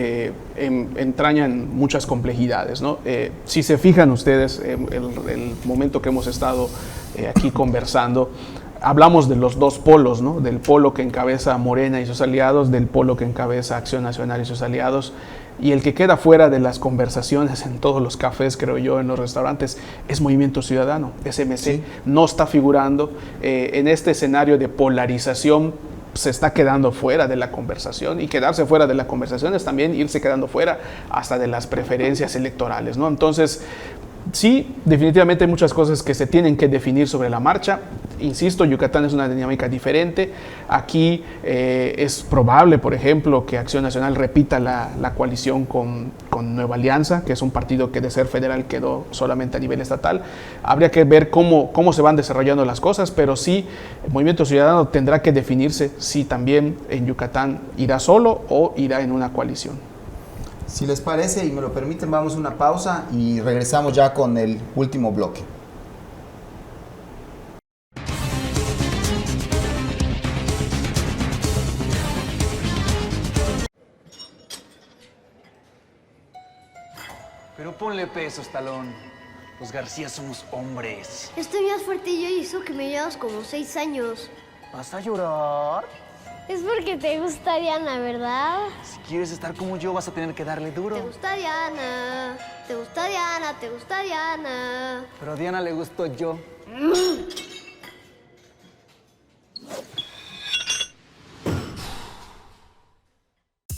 entrañan muchas complejidades, ¿no? Si se fijan ustedes, el momento que hemos estado aquí conversando, hablamos de los 2 polos, ¿no? Del polo que encabeza Morena y sus aliados, del polo que encabeza Acción Nacional y sus aliados. y el que queda fuera de las conversaciones en todos los cafés, creo yo, en los restaurantes, es Movimiento Ciudadano, SMC. Sí. No está figurando en este escenario de polarización, se está quedando fuera de la conversación, y quedarse fuera de la conversación es también irse quedando fuera hasta de las preferencias electorales, ¿no? Entonces, sí, definitivamente hay muchas cosas que se tienen que definir sobre la marcha. Insisto, Yucatán es una dinámica diferente. Aquí es probable, por ejemplo, que Acción Nacional repita la coalición con Nueva Alianza, que es un partido que de ser federal quedó solamente a nivel estatal. Habría que ver cómo se van desarrollando las cosas, pero sí, el Movimiento Ciudadano tendrá que definirse si también en Yucatán irá solo o irá en una coalición. Si les parece y me lo permiten, vamos a una pausa y regresamos ya con el último bloque. Pero ponle peso, Estalón. Los García somos hombres. Estoy más fuerte yo y eso que me llevas como 6 años. ¿Vas a llorar? Es porque te gusta Diana, ¿verdad? Si quieres estar como yo, vas a tener que darle duro. Te gusta Diana, te gusta Diana, te gusta Diana. Pero a Diana le gustó yo.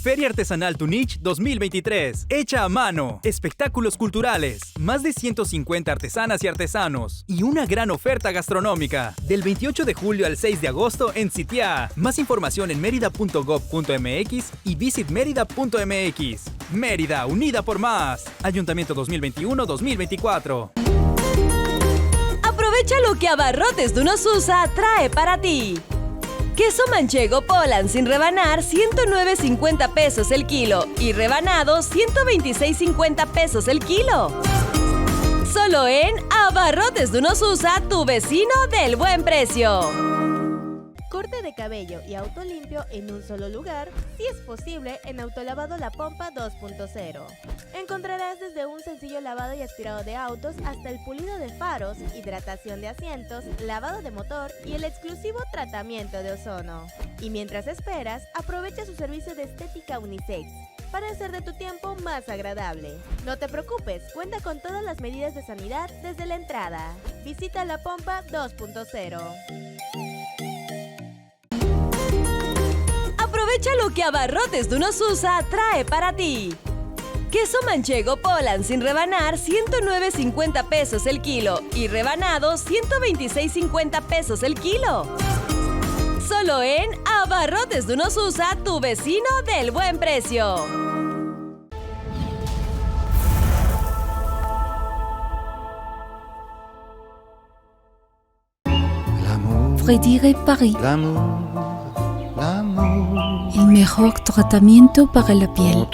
Feria Artesanal Tunich 2023. Hecha a mano. Espectáculos culturales. Más de 150 artesanas y artesanos. Y una gran oferta gastronómica. Del 28 de julio al 6 de agosto en Sitiá. Más información en merida.gov.mx y visitmerida.mx. Mérida, unida por más. Ayuntamiento 2021-2024. Aprovecha lo que Abarrotes de Unosusa trae para ti. Queso manchego Poland sin rebanar, 109.50 pesos el kilo. Y rebanado, 126.50 pesos el kilo. Solo en Abarrotes de Unosusa, tu vecino del buen precio. Corte de cabello y auto limpio en un solo lugar, si es posible, en Autolavado La Pompa 2.0. Encontrarás desde un sencillo lavado y aspirado de autos hasta el pulido de faros, hidratación de asientos, lavado de motor y el exclusivo tratamiento de ozono. Y mientras esperas, aprovecha su servicio de estética unisex para hacer de tu tiempo más agradable. No te preocupes, cuenta con todas las medidas de sanidad desde la entrada. Visita La Pompa 2.0. Aprovecha lo que Abarrotes de Unosusa trae para ti. Queso manchego Poland sin rebanar, 109.50 pesos el kilo. Y rebanado, 126.50 pesos el kilo. Solo en Abarrotes de Unosusa, tu vecino del buen precio. Fredire Paris. El mejor tratamiento para la piel.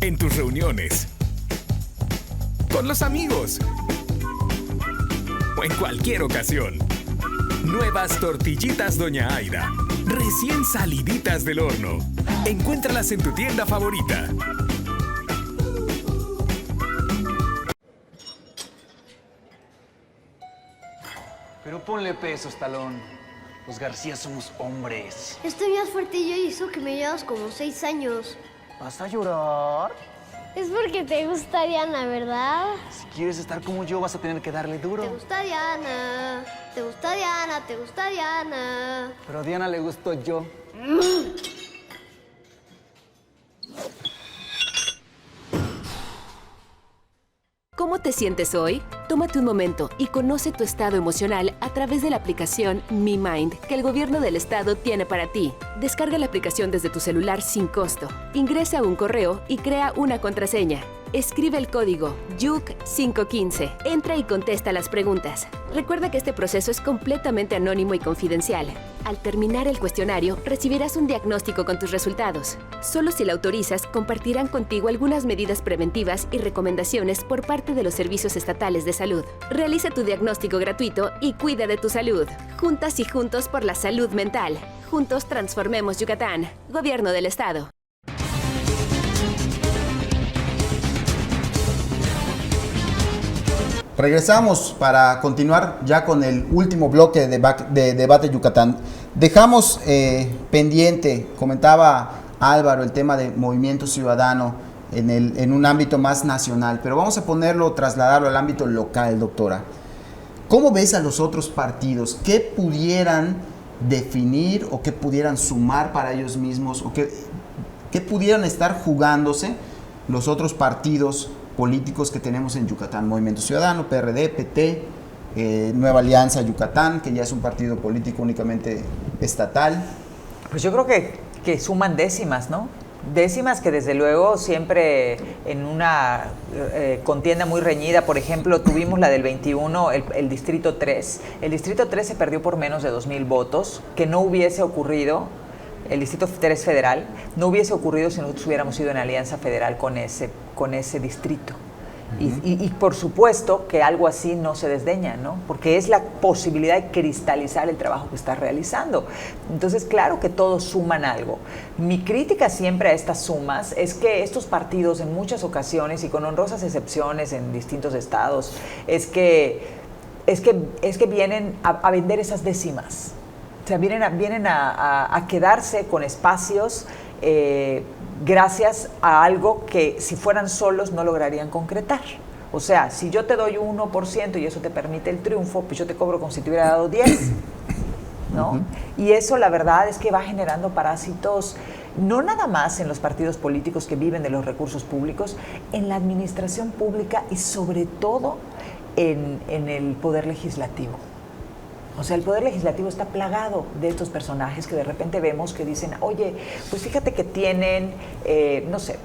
En tus reuniones, con los amigos o en cualquier ocasión. Nuevas tortillitas Doña Aida, recién saliditas del horno. Encuéntralas en tu tienda favorita. Pero ponle peso, Estalón. Los García somos hombres. Estoy más fuerte yo y eso que me llevas como 6 años. ¿Vas a llorar? Es porque te gusta Diana, ¿verdad? Si quieres estar como yo, vas a tener que darle duro. Te gusta Diana, te gusta Diana, te gusta Diana. Pero a Diana le gustó yo. ¿Cómo te sientes hoy? Tómate un momento y conoce tu estado emocional a través de la aplicación Mi Mind que el gobierno del estado tiene para ti. Descarga la aplicación desde tu celular sin costo. Ingresa un correo y crea una contraseña. Escribe el código YUC515. Entra y contesta las preguntas. Recuerda que este proceso es completamente anónimo y confidencial. Al terminar el cuestionario, recibirás un diagnóstico con tus resultados. Solo si lo autorizas, compartirán contigo algunas medidas preventivas y recomendaciones por parte de los servicios estatales de salud. Realiza tu diagnóstico gratuito y cuida de tu salud. Juntas y juntos por la salud mental. Juntos transformemos Yucatán. Gobierno del Estado. Regresamos para continuar ya con el último bloque de Debate Yucatán. Dejamos pendiente, comentaba Álvaro, el tema de Movimiento Ciudadano en un ámbito más nacional, pero vamos a trasladarlo al ámbito local, doctora. ¿Cómo ves a los otros partidos? ¿Qué pudieran definir o qué pudieran sumar para ellos mismos o qué pudieran estar jugándose los otros partidos políticos que tenemos en Yucatán? Movimiento Ciudadano, PRD, PT, Nueva Alianza Yucatán, que ya es un partido político únicamente estatal. Pues yo creo que suman décimas, ¿no? Décimas que desde luego siempre en una contienda muy reñida, por ejemplo, tuvimos la del 21, el Distrito 3. El Distrito 3 se perdió por menos de 2,000 votos, que no hubiese ocurrido, el Distrito 3 federal, no hubiese ocurrido si nosotros hubiéramos ido en alianza federal con ese distrito. Y por supuesto que algo así no se desdeña, ¿no? Porque es la posibilidad de cristalizar el trabajo que estás realizando. Entonces, claro que todos suman algo. Mi crítica siempre a estas sumas es que estos partidos en muchas ocasiones y con honrosas excepciones en distintos estados, es que vienen a vender esas décimas. O sea, vienen a quedarse con espacios gracias a algo que si fueran solos no lograrían concretar. O sea, si yo te doy 1% y eso te permite el triunfo, pues yo te cobro como si te hubiera dado 10, ¿no? Y eso la verdad es que va generando parásitos, no nada más en los partidos políticos que viven de los recursos públicos, en la administración pública y sobre todo en el poder legislativo. O sea, el Poder Legislativo está plagado de estos personajes que de repente vemos que dicen, oye, pues fíjate que tienen,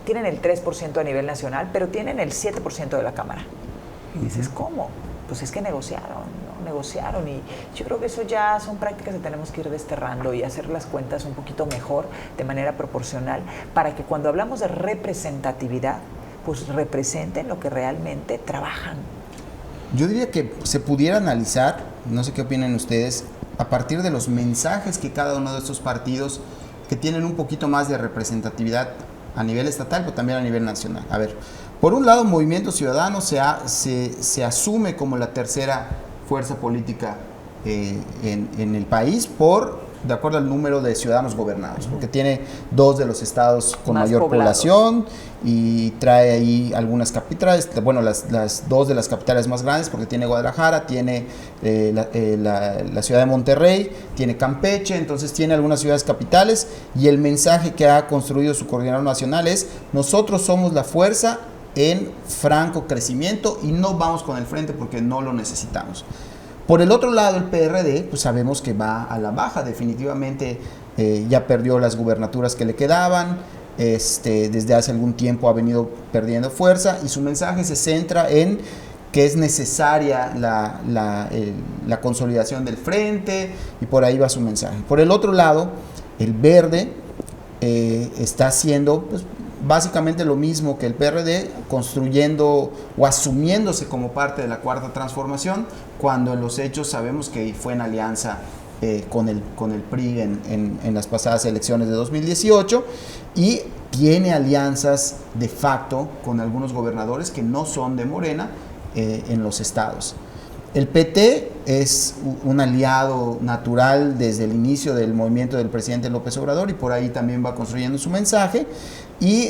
tienen el 3% a nivel nacional, pero tienen el 7% de la Cámara. Y dices, ¿cómo? Pues es que negociaron, ¿no? Negociaron. Y yo creo que eso ya son prácticas que tenemos que ir desterrando y hacer las cuentas un poquito mejor, de manera proporcional, para que cuando hablamos de representatividad, pues representen lo que realmente trabajan. Yo diría que se pudiera analizar, no sé qué opinan ustedes, a partir de los mensajes que cada uno de estos partidos que tienen un poquito más de representatividad a nivel estatal, pero también a nivel nacional. A ver, por un lado, Movimiento Ciudadano se asume como la tercera fuerza política en el país de acuerdo al número de ciudadanos gobernados, porque tiene 2 de los estados con mayor población y trae ahí algunas capitales, bueno, las 2 de las capitales más grandes, porque tiene Guadalajara, tiene la ciudad de Monterrey, tiene Campeche, entonces tiene algunas ciudades capitales, y el mensaje que ha construido su coordinador nacional es: nosotros somos la fuerza en franco crecimiento y no vamos con el frente porque no lo necesitamos. Por el otro lado, el PRD, pues sabemos que va a la baja, definitivamente ya perdió las gubernaturas que le quedaban, desde hace algún tiempo ha venido perdiendo fuerza y su mensaje se centra en que es necesaria la consolidación del frente, y por ahí va su mensaje. Por el otro lado, el Verde está haciendo pues, básicamente lo mismo que el PRD, construyendo o asumiéndose como parte de la Cuarta Transformación, cuando en los hechos sabemos que fue en alianza con el PRI en las pasadas elecciones de 2018, y tiene alianzas de facto con algunos gobernadores que no son de Morena en los estados. El PT es un aliado natural desde el inicio del movimiento del presidente López Obrador, y por ahí también va construyendo su mensaje, y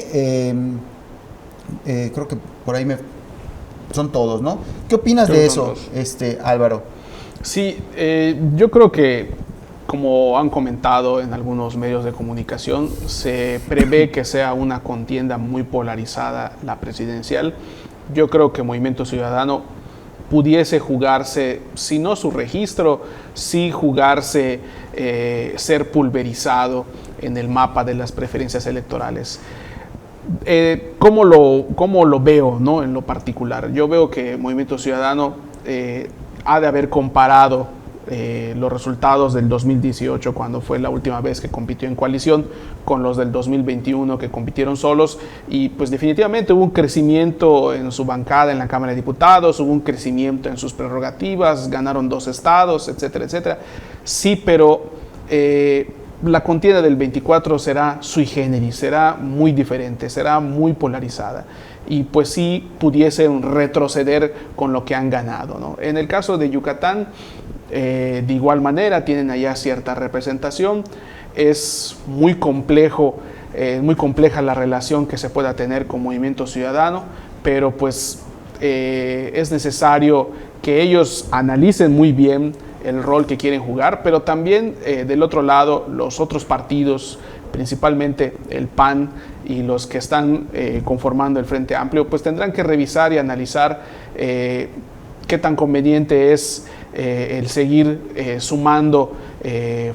creo que por ahí son todos, ¿no? ¿Qué opinas de eso, Álvaro? Sí, yo creo que, como han comentado en algunos medios de comunicación, se prevé que sea una contienda muy polarizada la presidencial. Yo creo que Movimiento Ciudadano pudiese jugarse, si no su registro, sí jugarse, ser pulverizado en el mapa de las preferencias electorales. ¿Cómo lo veo, ¿no? En lo particular? Yo veo que Movimiento Ciudadano ha de haber comparado los resultados del 2018, cuando fue la última vez que compitió en coalición, con los del 2021 que compitieron solos, y pues definitivamente hubo un crecimiento en su bancada en la Cámara de Diputados, hubo un crecimiento en sus prerrogativas, ganaron 2 estados, etcétera, etcétera. Sí, pero la contienda del 24 será sui generis, será muy diferente, será muy polarizada. y pues sí pudiesen retroceder con lo que han ganado, ¿no? En el caso de Yucatán, de igual manera, tienen allá cierta representación. Es muy complejo, muy compleja la relación que se pueda tener con Movimiento Ciudadano, pero pues es necesario que ellos analicen muy bien el rol que quieren jugar, pero también del otro lado los otros partidos, principalmente el PAN y los que están conformando el Frente Amplio, pues tendrán que revisar y analizar qué tan conveniente es el seguir sumando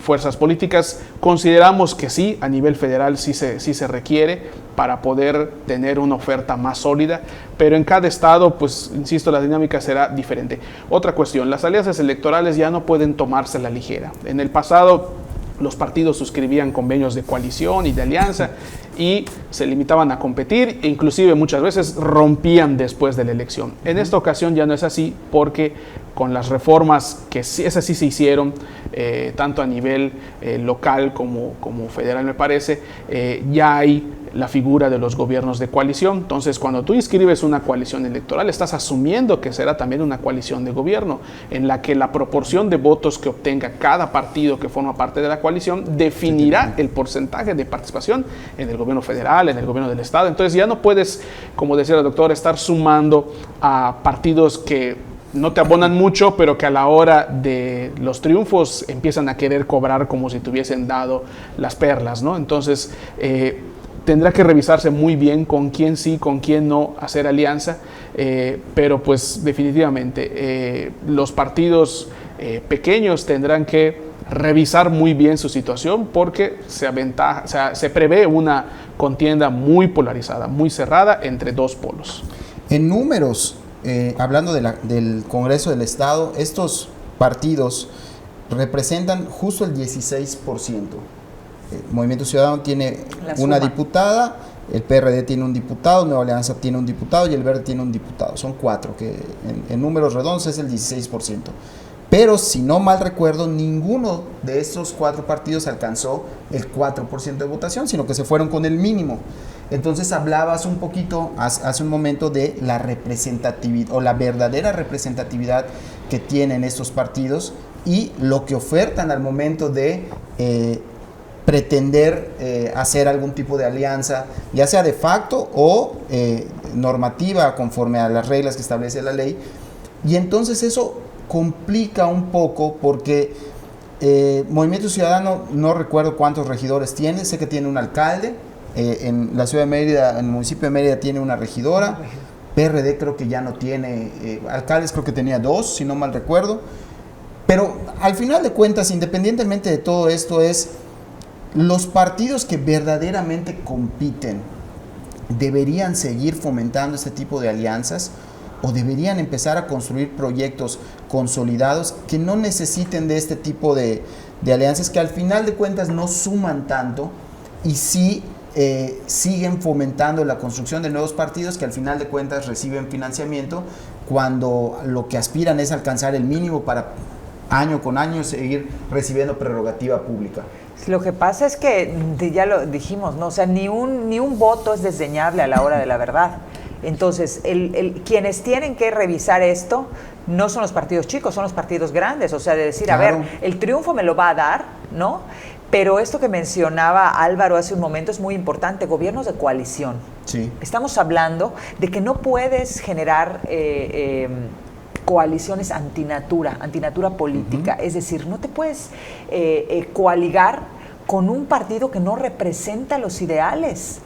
fuerzas políticas. Consideramos que sí, a nivel federal sí se requiere para poder tener una oferta más sólida, pero en cada estado, pues insisto, la dinámica será diferente. Otra cuestión, las alianzas electorales ya no pueden tomarse a la ligera. En el pasado los partidos suscribían convenios de coalición y de alianza y se limitaban a competir e inclusive muchas veces rompían después de la elección. En esta ocasión ya no es así, porque con las reformas que esas sí se hicieron, tanto a nivel local como federal me parece, ya hay la figura de los gobiernos de coalición. Entonces, cuando tú inscribes una coalición electoral, estás asumiendo que será también una coalición de gobierno, en la que la proporción de votos que obtenga cada partido que forma parte de la coalición definirá el porcentaje de participación en el gobierno federal, en el gobierno del estado. Entonces ya no puedes, como decía el doctor, estar sumando a partidos que no te abonan mucho, pero que a la hora de los triunfos empiezan a querer cobrar como si te hubiesen dado las perlas, ¿no? Entonces, tendrá que revisarse muy bien con quién sí, con quién no hacer alianza, pero pues definitivamente los partidos pequeños tendrán que revisar muy bien su situación, porque se prevé una contienda muy polarizada, muy cerrada entre dos polos. En números, hablando del Congreso del Estado, estos partidos representan justo el 16%. El Movimiento Ciudadano tiene una diputada, el PRD tiene un diputado, Nueva Alianza tiene un diputado y el Verde tiene un diputado. Son 4, que en números redondos es el 16%. Pero si no mal recuerdo, ninguno de estos 4 partidos alcanzó el 4% de votación, sino que se fueron con el mínimo. Entonces hablabas un poquito hace un momento de la representatividad o la verdadera representatividad que tienen estos partidos y lo que ofertan al momento de pretender hacer algún tipo de alianza, ya sea de facto o normativa conforme a las reglas que establece la ley. Y entonces eso complica un poco porque Movimiento Ciudadano, no recuerdo cuántos regidores tiene, sé que tiene un alcalde, en la ciudad de Mérida, en el municipio de Mérida tiene una regidora, PRD creo que ya no tiene alcaldes, creo que tenía 2, si no mal recuerdo, pero al final de cuentas, independientemente de todo esto, es los partidos que verdaderamente compiten deberían seguir fomentando este tipo de alianzas o deberían empezar a construir proyectos consolidados que no necesiten de este tipo de alianzas que al final de cuentas no suman tanto y sí siguen fomentando la construcción de nuevos partidos que al final de cuentas reciben financiamiento cuando lo que aspiran es alcanzar el mínimo para año con año seguir recibiendo prerrogativa pública. Lo que pasa es que, ya lo dijimos, ¿no? O sea, ni un voto es desdeñable a la hora de la verdad. Entonces, quienes tienen que revisar esto no son los partidos chicos, son los partidos grandes. O sea, de decir, claro, a ver, el triunfo me lo va a dar, ¿no? Pero esto que mencionaba Álvaro hace un momento es muy importante, gobiernos de coalición. Sí. Estamos hablando de que no puedes generar coaliciones antinatura política. Es decir, no te puedes coaligar con un partido que no representa los ideales,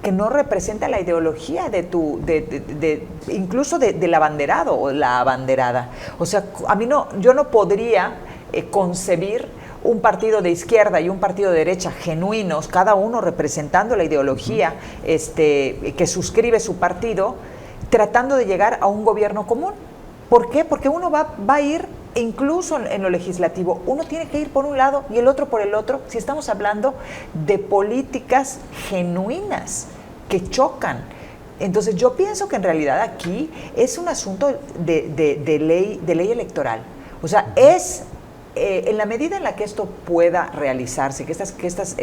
que no representa la ideología incluso del abanderado o la abanderada. O sea, yo no podría concebir un partido de izquierda y un partido de derecha genuinos, cada uno representando la ideología que suscribe su partido, tratando de llegar a un gobierno común. ¿Por qué? Porque uno va a ir, incluso en lo legislativo, uno tiene que ir por un lado y el otro por el otro, si estamos hablando de políticas genuinas que chocan. Entonces yo pienso que en realidad aquí es un asunto de ley electoral. O sea, es en la medida en la que esto pueda realizarse, que estas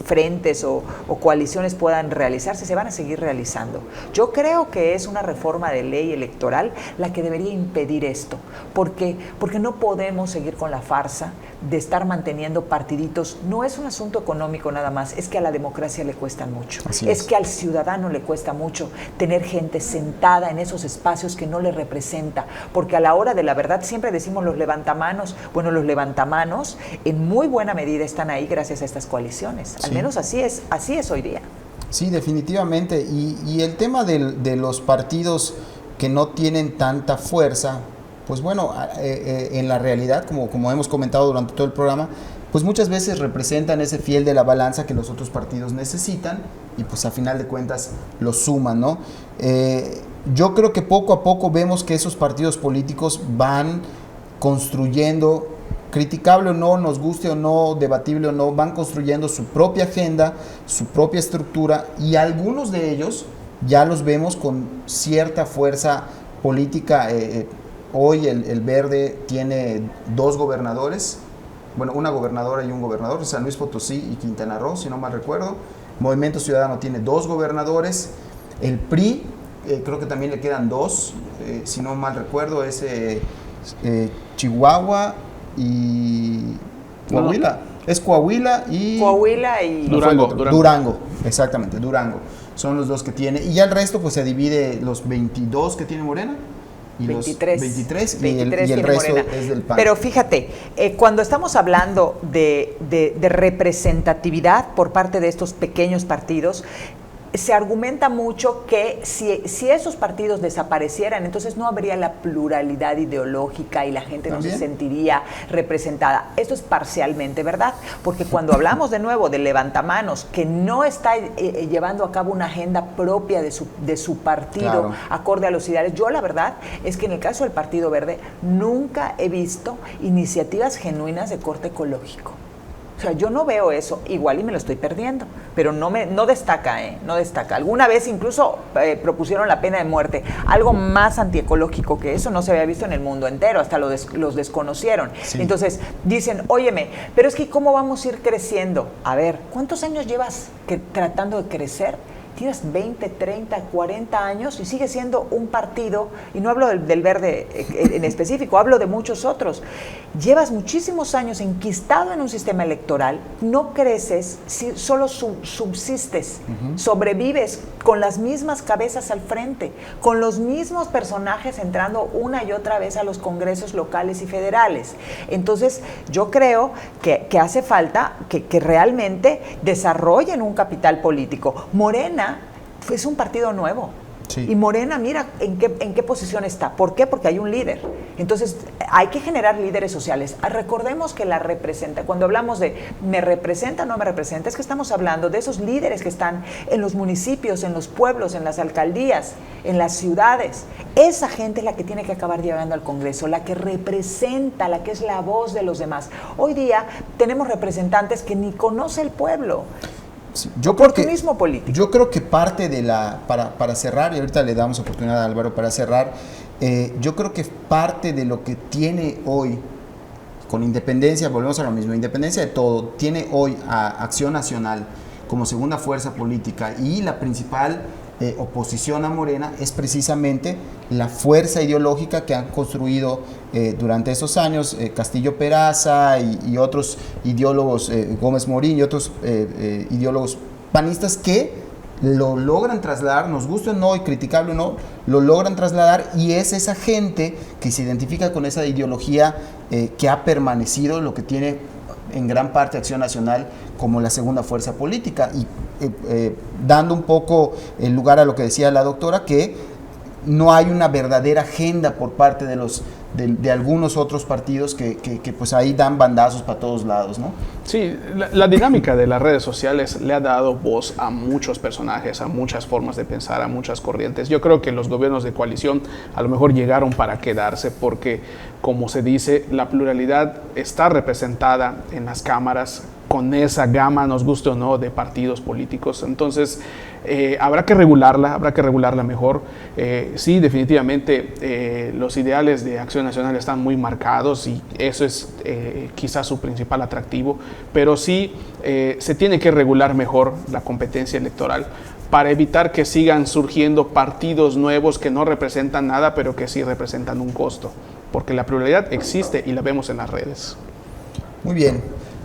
frentes o coaliciones puedan realizarse, se van a seguir realizando. Yo creo que es una reforma de ley electoral la que debería impedir esto. ¿Por qué? Porque no podemos seguir con la farsa de estar manteniendo partiditos. No es un asunto económico nada más, es que a la democracia le cuesta mucho. Es que al ciudadano le cuesta mucho tener gente sentada en esos espacios que no le representa, porque a la hora de la verdad siempre decimos los levantamanos. Bueno, los levantamanos en muy buena medida están ahí gracias a estas coaliciones. Al menos así es hoy día. Sí, definitivamente. Y el tema de los partidos que no tienen tanta fuerza, pues bueno, en la realidad, como hemos comentado durante todo el programa, pues muchas veces representan ese fiel de la balanza que los otros partidos necesitan y pues a final de cuentas lo suman, ¿no? Yo creo que poco a poco vemos que esos partidos políticos van construyendo, criticable o no, nos guste o no, debatible o no, van construyendo su propia agenda, su propia estructura, y algunos de ellos ya los vemos con cierta fuerza política. Hoy el Verde tiene 2 gobernadores, bueno, una gobernadora y un gobernador, San Luis Potosí y Quintana Roo, si no mal recuerdo. Movimiento Ciudadano tiene 2 gobernadores. El PRI, creo que también le quedan 2, si no mal recuerdo, es Chihuahua y Coahuila. Es Coahuila y Durango, exactamente, Durango. Son los 2 que tiene. Y ya el resto pues se divide, los 22 que tiene Morena. Y 23 y el resto Morena. Es del PAN. Pero fíjate, cuando estamos hablando de representatividad por parte de estos pequeños partidos, se argumenta mucho que si esos partidos desaparecieran, entonces no habría la pluralidad ideológica y la gente no se sentiría representada. Esto es parcialmente verdad, porque cuando hablamos de nuevo de levantamanos que no está llevando a cabo una agenda propia de su partido, acorde a los ideales, yo la verdad es que en el caso del Partido Verde nunca he visto iniciativas genuinas de corte ecológico. O sea, yo no veo eso, igual y me lo estoy perdiendo, pero no destaca, no destaca. Alguna vez incluso propusieron la pena de muerte, algo más antiecológico que eso no se había visto en el mundo entero, hasta los desconocieron. Sí. Entonces dicen, óyeme, pero es que ¿cómo vamos a ir creciendo? A ver, ¿cuántos años llevas tratando de crecer? Tienes 20, 30, 40 años y sigue siendo un partido, y no hablo del Verde en específico, hablo de muchos otros. Llevas muchísimos años enquistado en un sistema electoral, no creces, solo subsistes, sobrevives con las mismas cabezas al frente, con los mismos personajes entrando una y otra vez a los congresos locales y federales. Entonces, yo creo que hace falta que realmente desarrollen un capital político. Morena es un partido nuevo. Sí. Y Morena, mira en qué posición está. ¿Por qué? Porque hay un líder. Entonces, hay que generar líderes sociales. Recordemos que la representa. Cuando hablamos de me representa, no me representa, es que estamos hablando de esos líderes que están en los municipios, en los pueblos, en las alcaldías, en las ciudades. Esa gente es la que tiene que acabar llegando al Congreso, la que representa, la que es la voz de los demás. Hoy día tenemos representantes que ni conoce el pueblo. Sí, yo creo que parte de para cerrar, y ahorita le damos oportunidad a Álvaro para cerrar, yo creo que parte de lo que tiene hoy, con independencia, volvemos a lo mismo, independencia de todo, tiene hoy a Acción Nacional como segunda fuerza política y la principal oposición a Morena es precisamente la fuerza ideológica que han construido durante esos años Castillo Peraza y otros ideólogos, Gómez Morín y otros ideólogos panistas que lo logran trasladar, nos guste o no y criticable o no, lo logran trasladar, y es esa gente que se identifica con esa ideología que ha permanecido, lo que tiene en gran parte Acción Nacional como la segunda fuerza política, y dando un poco el lugar a lo que decía la doctora, que no hay una verdadera agenda por parte de algunos otros partidos que pues ahí dan bandazos para todos lados, ¿no? Sí, la dinámica de las redes sociales le ha dado voz a muchos personajes, a muchas formas de pensar, a muchas corrientes. Yo creo que los gobiernos de coalición a lo mejor llegaron para quedarse porque, como se dice, la pluralidad está representada en las cámaras con esa gama, nos guste o no, de partidos políticos. Entonces, habrá que regularla mejor. Sí, definitivamente los ideales de Acción Nacional están muy marcados y eso es quizás su principal atractivo, pero sí se tiene que regular mejor la competencia electoral para evitar que sigan surgiendo partidos nuevos que no representan nada, pero que sí representan un costo, porque la pluralidad existe y la vemos en las redes. Muy bien,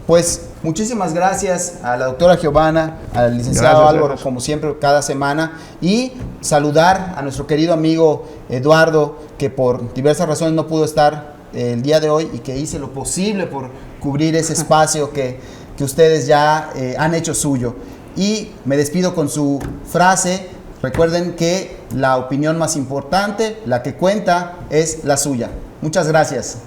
pues muchísimas gracias a la doctora Giovanna, al licenciado Álvaro, como siempre, cada semana, y saludar a nuestro querido amigo Eduardo, que por diversas razones no pudo estar el día de hoy y que hice lo posible por cubrir ese espacio que ustedes ya han hecho suyo. Y me despido con su frase: recuerden que la opinión más importante, la que cuenta, es la suya. Muchas gracias.